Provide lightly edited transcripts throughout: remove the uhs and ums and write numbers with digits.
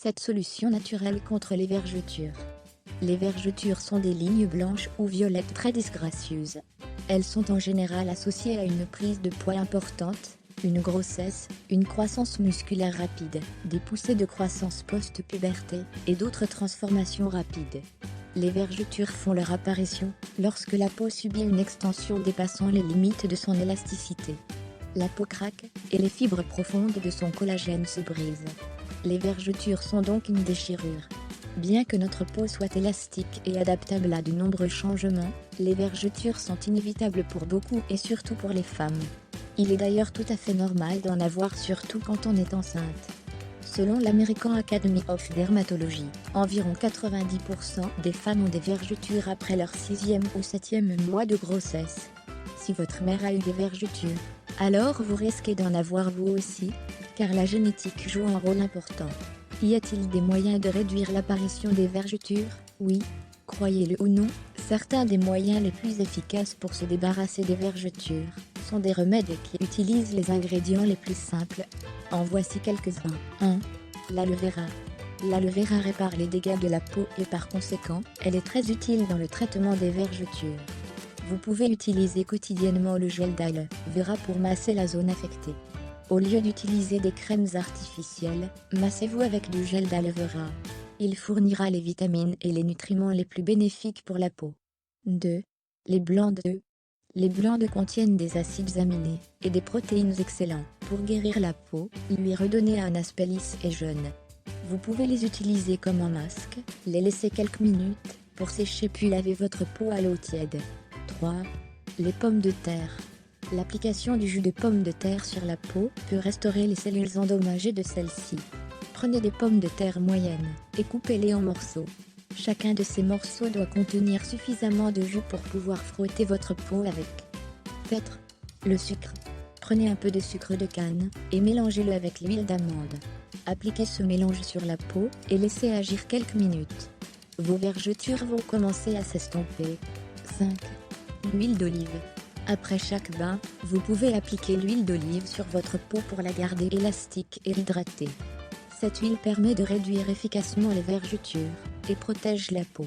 cette solution naturelle contre les vergetures. Les vergetures sont des lignes blanches ou violettes très disgracieuses. Elles sont en général associées à une prise de poids importante, une grossesse, une croissance musculaire rapide, des poussées de croissance post-puberté et d'autres transformations rapides. Les vergetures font leur apparition lorsque la peau subit une extension dépassant les limites de son élasticité. La peau craque et les fibres profondes de son collagène se brisent. Les vergetures sont donc une déchirure. Bien que notre peau soit élastique et adaptable à de nombreux changements, les vergetures sont inévitables pour beaucoup et surtout pour les femmes. Il est d'ailleurs tout à fait normal d'en avoir surtout quand on est enceinte. Selon l'American Academy of Dermatology, environ 90% des femmes ont des vergetures après leur 6e ou 7e mois de grossesse. Si votre mère a eu des vergetures, alors vous risquez d'en avoir vous aussi, car la génétique joue un rôle important. Y a-t-il des moyens de réduire l'apparition des vergetures? Oui, croyez-le ou non, certains des moyens les plus efficaces pour se débarrasser des vergetures sont des remèdes qui utilisent les ingrédients les plus simples. En voici quelques-uns. 1. L'aloe vera. L'aloe vera répare les dégâts de la peau et par conséquent, elle est très utile dans le traitement des vergetures. Vous pouvez utiliser quotidiennement le gel d'aloe vera pour masser la zone affectée. Au lieu d'utiliser des crèmes artificielles, massez-vous avec du gel d'aloe vera. Il fournira les vitamines et les nutriments les plus bénéfiques pour la peau. 2. Les blancs d'œufs. Les blancs d'œufs contiennent des acides aminés et des protéines excellents pour guérir la peau, lui redonner un aspect lisse et jeune. Vous pouvez les utiliser comme un masque, les laisser quelques minutes pour sécher puis laver votre peau à l'eau tiède. 3. Les pommes de terre. L'application du jus de pomme de terre sur la peau peut restaurer les cellules endommagées de celle-ci. Prenez des pommes de terre moyennes et coupez-les en morceaux. Chacun de ces morceaux doit contenir suffisamment de jus pour pouvoir frotter votre peau avec. 4. Le sucre. Prenez un peu de sucre de canne et mélangez-le avec l'huile d'amande. Appliquez ce mélange sur la peau et laissez agir quelques minutes. Vos vergetures vont commencer à s'estomper. 5. L'huile d'olive. Après chaque bain, vous pouvez appliquer l'huile d'olive sur votre peau pour la garder élastique et hydratée. Cette huile permet de réduire efficacement les vergetures et protège la peau.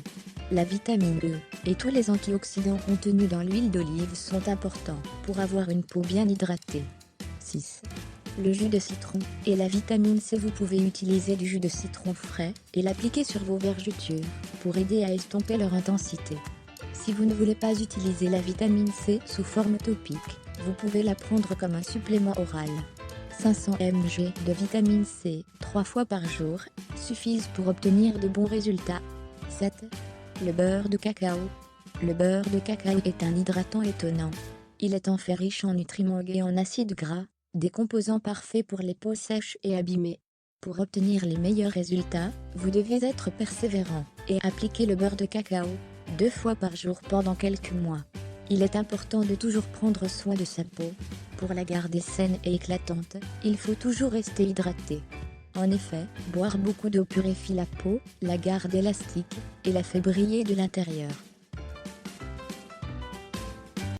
La vitamine E et tous les antioxydants contenus dans l'huile d'olive sont importants pour avoir une peau bien hydratée. 6. Le jus de citron et la vitamine C. Vous pouvez utiliser du jus de citron frais et l'appliquer sur vos vergetures pour aider à estomper leur intensité. Si vous ne voulez pas utiliser la vitamine C sous forme topique, vous pouvez la prendre comme un supplément oral. 500 mg de vitamine C 3 fois par jour suffisent pour obtenir de bons résultats. 7. Le beurre de cacao. Le beurre de cacao est un hydratant étonnant. Il est en fait riche en nutriments et en acides gras, des composants parfaits pour les peaux sèches et abîmées. Pour obtenir les meilleurs résultats, vous devez être persévérant et appliquer le beurre de cacao 2 fois par jour pendant quelques mois. Il est important de toujours prendre soin de sa peau. Pour la garder saine et éclatante, il faut toujours rester hydraté. En effet, boire beaucoup d'eau purifie la peau, la garde élastique et la fait briller de l'intérieur.